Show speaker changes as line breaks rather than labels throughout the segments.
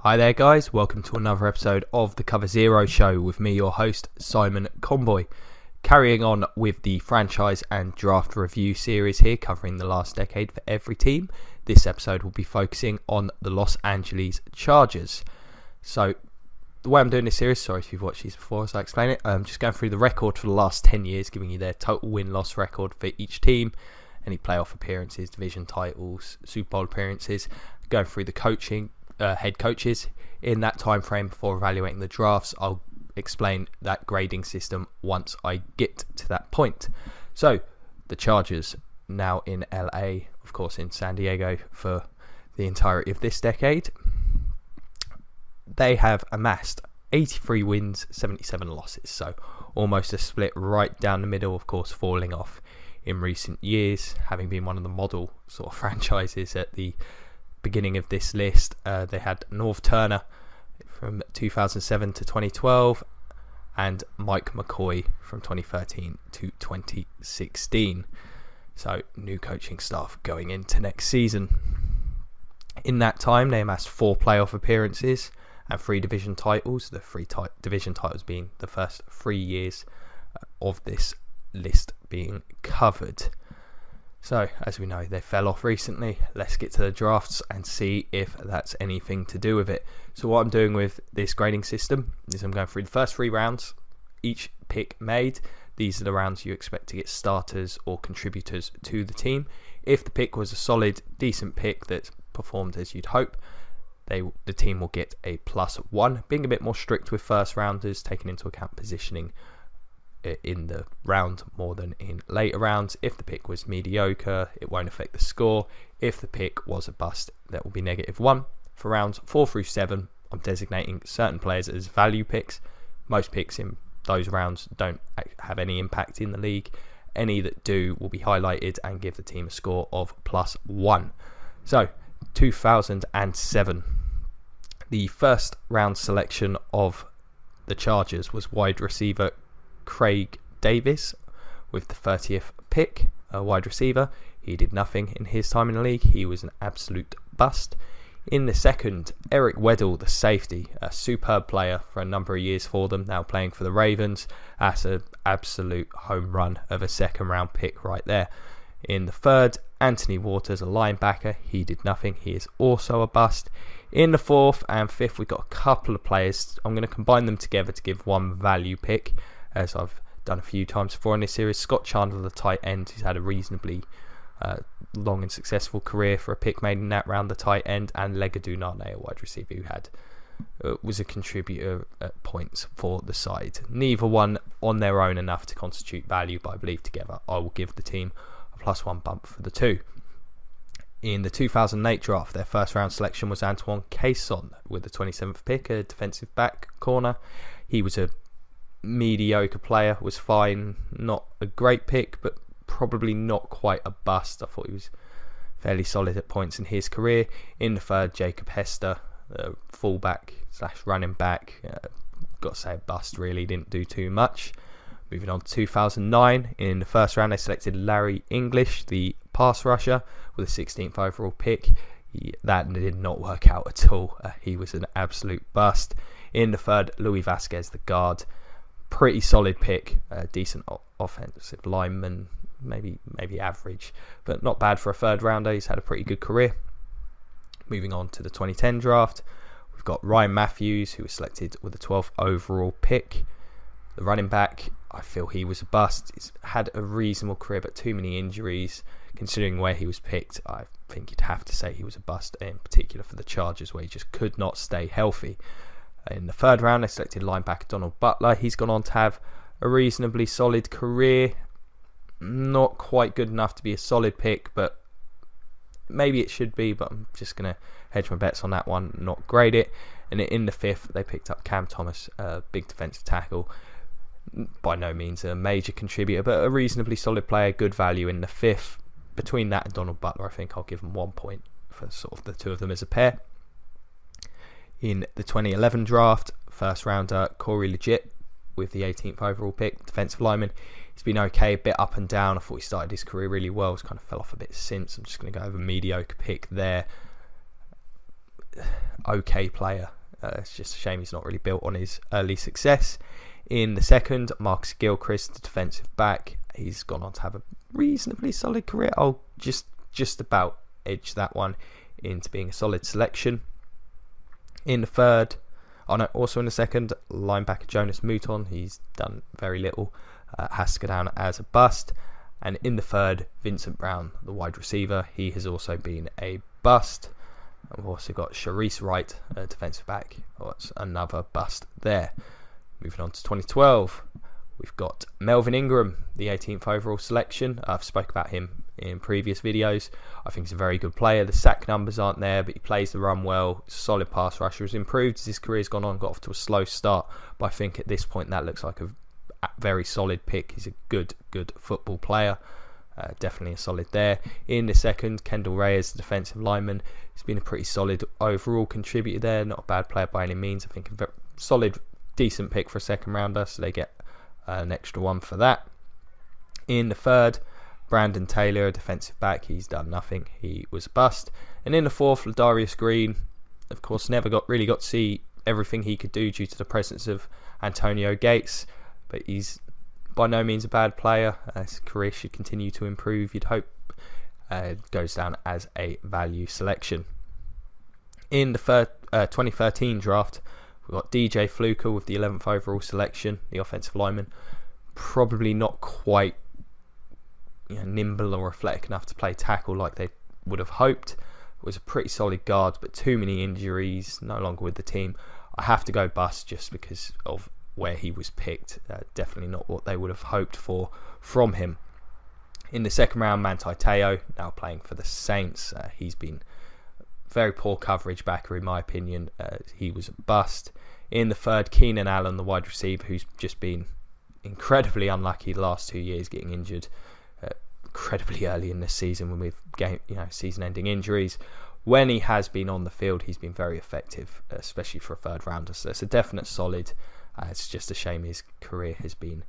Hi there guys, welcome to another episode of the Cover Zero Show with me, your host, Simon Conboy. Carrying on with the franchise and draft review series here, covering the last decade for every team. This episode will be focusing on the Los Angeles Chargers. So, the way I'm doing this series, sorry if you've watched these before as I explain it, I'm just going through the record for the last 10 years, giving you their total win-loss record for each team, any playoff appearances, division titles, Super Bowl appearances, going through the coaching, head coaches in that time frame before evaluating the drafts. I'll explain that grading system once I get to that point. So the Chargers now in LA, of course in San Diego for the entirety of this decade. They have amassed 83 wins, 77 losses, so almost a split right down the middle, of course falling off in recent years, having been one of the model sort of franchises at the beginning of this list. They had Norv Turner from 2007 to 2012 and Mike McCoy from 2013 to 2016. So new coaching staff going into next season. In that time they amassed 4 playoff appearances and 3 division titles, the 3 division titles being the first 3 years of this list being covered. So, as we know, they fell off recently. Let's get to the drafts and see if that's anything to do with it. So what I'm doing with this grading system is I'm going through the first 3 rounds, each pick made. These are the rounds you expect to get starters or contributors to the team. If the pick was a solid, decent pick that performed as you'd hope, the team will get a +1, being a bit more strict with first rounders, taking into account positioning in the round more than in later rounds. If the pick was mediocre, it won't affect the score. If the pick was a bust, that will be -1. For rounds 4 through 7, I'm designating certain players as value picks. Most picks in those rounds don't have any impact in the league. Any that do will be highlighted and give the team a score of +1. So 2007, the first round selection of the Chargers was wide receiver Craig Davis with the 30th pick, a wide receiver. He did nothing in his time in the league. He was an absolute bust. In the second, Eric Weddle, the safety, a superb player for a number of years for them, now playing for the Ravens. That's an absolute home run of a second round pick right there. In the third, Anthony Waters, a linebacker. He did nothing. He is also a bust. In the fourth and fifth, we've got a couple of players. I'm going to combine them together to give one value pick, as I've done a few times before in this series. Scott Chandler, the tight end, who's had a reasonably long and successful career for a pick made in that round, the tight end, and Legadou Nane, a wide receiver who was a contributor at points for the side. Neither one on their own enough to constitute value, but I believe together I will give the team a +1 bump for the 2. In the 2008 draft, their first round selection was Antoine Caisson with the 27th pick, a defensive back corner. He was a mediocre player, was fine, not a great pick, but probably not quite a bust. I thought he was fairly solid at points in his career. In the third, Jacob Hester, fullback / running back, got to say a bust really, didn't do too much. Moving on to 2009, in the first round they selected Larry English, the pass rusher, with a 16th overall pick. That did not work out at all. He was an absolute bust. In the third, Louis Vasquez, the guard, pretty solid pick, decent offensive lineman, maybe average, but not bad for a third rounder. He's had a pretty good career. Moving on to the 2010 draft, we've got Ryan Matthews, who was selected with the 12th overall pick. The running back, I feel he was a bust. He's had a reasonable career, but too many injuries. Considering where he was picked, I think you'd have to say he was a bust, in particular for the Chargers, where he just could not stay healthy. In the third round, they selected linebacker Donald Butler. He's gone on to have a reasonably solid career. Not quite good enough to be a solid pick, but maybe it should be, but I'm just going to hedge my bets on that one, not grade it. And in the fifth, they picked up Cam Thomas, a big defensive tackle. By no means a major contributor, but a reasonably solid player, good value in the fifth. Between that and Donald Butler, I think I'll give them 1 point for sort of the two of them as a pair. In the 2011 draft, first rounder Corey Legit with the 18th overall pick, defensive lineman. He's been okay, a bit up and down. I thought he started his career really well. He's kind of fell off a bit since. I'm just going to go over mediocre pick there. okay player. It's just a shame he's not really built on his early success. In the second, Marcus Gilchrist, the defensive back. He's gone on to have a reasonably solid career. I'll just about edge that one into being a solid selection. In the third, also in the second, linebacker Jonas Mouton. He's done very little. Has to go down as a bust. And in the third, Vincent Brown, the wide receiver. He has also been a bust. We've also got Sharice Wright, defensive back. That's another bust there. Moving on to 2012, we've got Melvin Ingram, the 18th overall selection. I've spoke about him in previous videos. I think he's a very good player. The sack numbers aren't there, but he plays the run well. Solid pass rusher. Has improved as his career's gone on. Got off to a slow start, but I think at this point that looks like a very solid pick. He's a good football player. Definitely a solid there. In the second, Kendall Reyes, the defensive lineman. He's been a pretty solid overall contributor there. Not a bad player by any means. I think a very solid, decent pick for a second rounder, so they get an extra one for that. In the third, Brandon Taylor, a defensive back. He's done nothing. He was a bust. And in the fourth, Ladarius Green. Of course, never really got to see everything he could do due to the presence of Antonio Gates, but he's by no means a bad player. His career should continue to improve, you'd hope. Goes down as a value selection. In the 2013 draft, we've got DJ Fluker with the 11th overall selection, the offensive lineman. Probably not quite nimble or athletic enough to play tackle like they would have hoped. Was a pretty solid guard, but too many injuries, no longer with the team. I have to go bust just because of where he was picked. Definitely not what they would have hoped for from him. In the second round, Manti Te'o, now playing for the Saints. He's been very poor coverage backer in my opinion. He was a bust. In the third, Keenan Allen, the wide receiver, who's just been incredibly unlucky the last 2 years, getting injured incredibly early in this season with season-ending injuries. When he has been on the field, he's been very effective, especially for a third rounder. So it's a definite solid. It's just a shame his career has been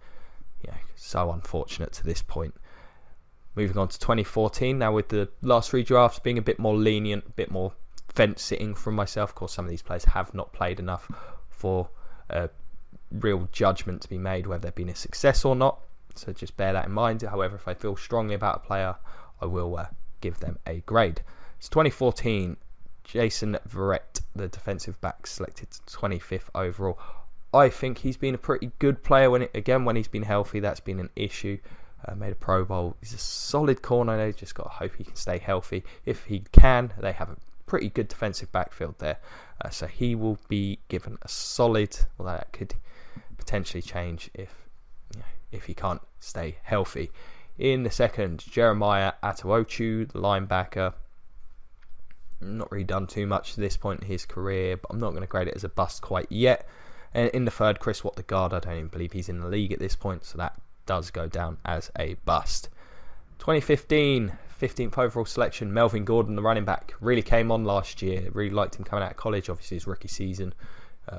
so unfortunate to this point. Moving on to 2014, now with the last three drafts being a bit more lenient, a bit more fence-sitting from myself. Of course, some of these players have not played enough for a real judgment to be made whether they've been a success or not. So just bear that in mind. However, if I feel strongly about a player, I will give them a grade. It's 2014, Jason Verrett, the defensive back, selected 25th overall. I think he's been a pretty good player when he's been healthy. That's been an issue. Made a Pro Bowl. He's a solid corner. They just got to hope he can stay healthy. If he can, they have a pretty good defensive backfield there. So he will be given a solid, although that could potentially change if he can't stay healthy. In the second, Jeremiah Atawochu, the linebacker. Not really done too much to this point in his career, but I'm not going to grade it as a bust quite yet. And in the third, Chris Watt, the guard. I don't even believe he's in the league at this point, so that does go down as a bust. 2015, 15th overall selection, Melvin Gordon, the running back. Really came on last year. Really liked him coming out of college. Obviously, his rookie season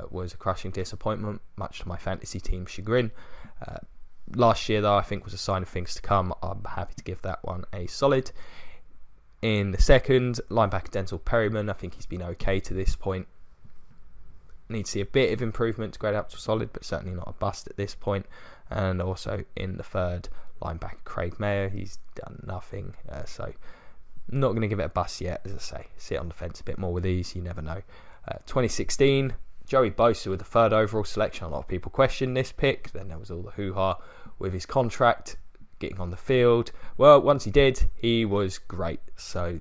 was a crushing disappointment, much to my fantasy team's chagrin. Last year, though, I think was a sign of things to come. I'm happy to give that one a solid. In the second, linebacker Denzel Perryman. I think he's been okay to this point. Need to see a bit of improvement to grade up to solid, but certainly not a bust at this point. And also in the third, linebacker Craig Mayer. He's done nothing, so not going to give it a bust yet. As I say, sit on the fence a bit more with these. You never know. 2016, Joey Bosa with the third overall selection. A lot of people questioned this pick. Then there was all the hoo-ha with his contract, getting on the field. Well, once he did, he was great. So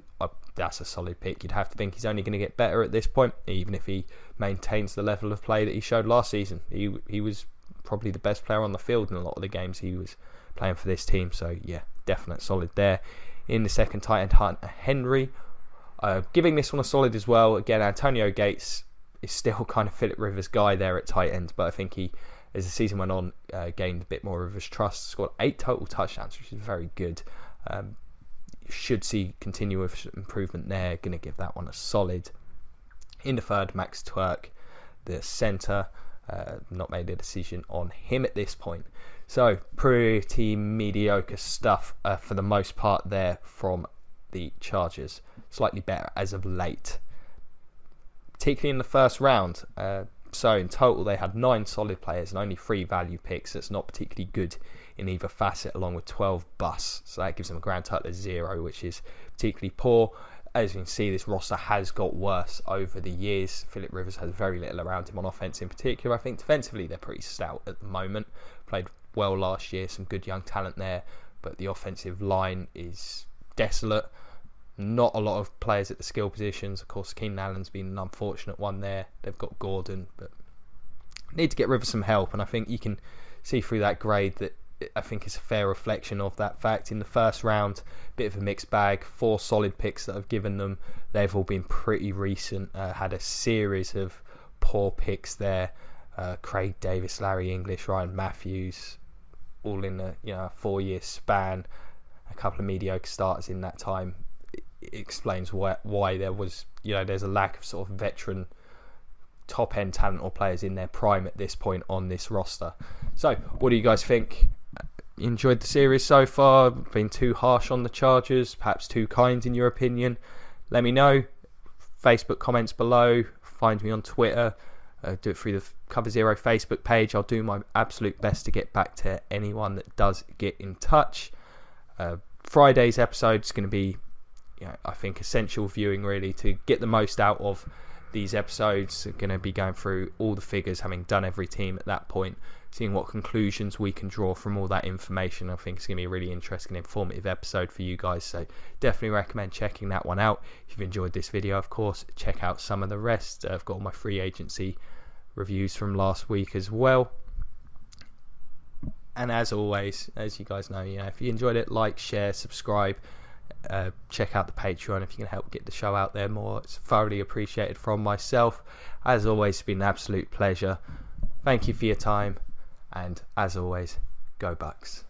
that's a solid pick. You'd have to think he's only going to get better at this point, even if he maintains the level of play that he showed last season. He was probably the best player on the field in a lot of the games he was playing for this team. So yeah, definite solid there. In the second, tight end Hunter Henry. Giving this one a solid as well. Again, Antonio Gates is still kind of Philip Rivers' guy there at tight end, but I think he, as the season went on, gained a bit more of his trust. Scored 8 total touchdowns, which is very good. Should see continuous improvement there. Going to give that one a solid. In the third, Max Twerk, the centre. Not made a decision on him at this point. So pretty mediocre stuff for the most part there from the Chargers. Slightly better as of late. particularly in the first round. So in total, they had 9 solid players and only 3 value picks. That's not particularly good in either facet, along with 12 busts. So that gives them a grand total of 0, which is particularly poor. As you can see, this roster has got worse over the years. Philip Rivers has very little around him on offense in particular. I think defensively they're pretty stout at the moment. Played well last year, some good young talent there, but the offensive line is desolate. Not a lot of players at the skill positions. Of course, Keenan Allen's been an unfortunate one there. They've got Gordon, but need to get Rivers some help. And I think you can see through that grade that I think it's a fair reflection of that fact. In the first round, bit of a mixed bag. 4 solid picks that I've given them. They've all been pretty recent. Had a series of poor picks there. Craig Davis, Larry English, Ryan Matthews, all in a 4-year span. A couple of mediocre starters in that time. It explains why there was, there's a lack of sort of veteran top end talent or players in their prime at this point on this roster. So what do you guys think? Enjoyed the series so far? Been too harsh on the Chargers? Perhaps too kind in your opinion? Let me know. Facebook comments below. Find me on Twitter. Do it through the Cover Zero Facebook page. I'll do my absolute best to get back to anyone that does get in touch. Friday's episode is going to be, I think, essential viewing really to get the most out of these episodes. We're going to be going through all the figures, having done every team at that point, seeing what conclusions we can draw from all that information. I think it's going to be a really interesting, informative episode for you guys, so definitely recommend checking that one out. If you've enjoyed this video, of course, check out some of the rest. I've got all my free agency reviews from last week as well. And as always, as you guys know, if you enjoyed it, like, share, subscribe. Check out the Patreon if you can help get the show out there more. It's thoroughly appreciated from myself. As always, it's been an absolute pleasure. Thank you for your time, and as always, go Bucks.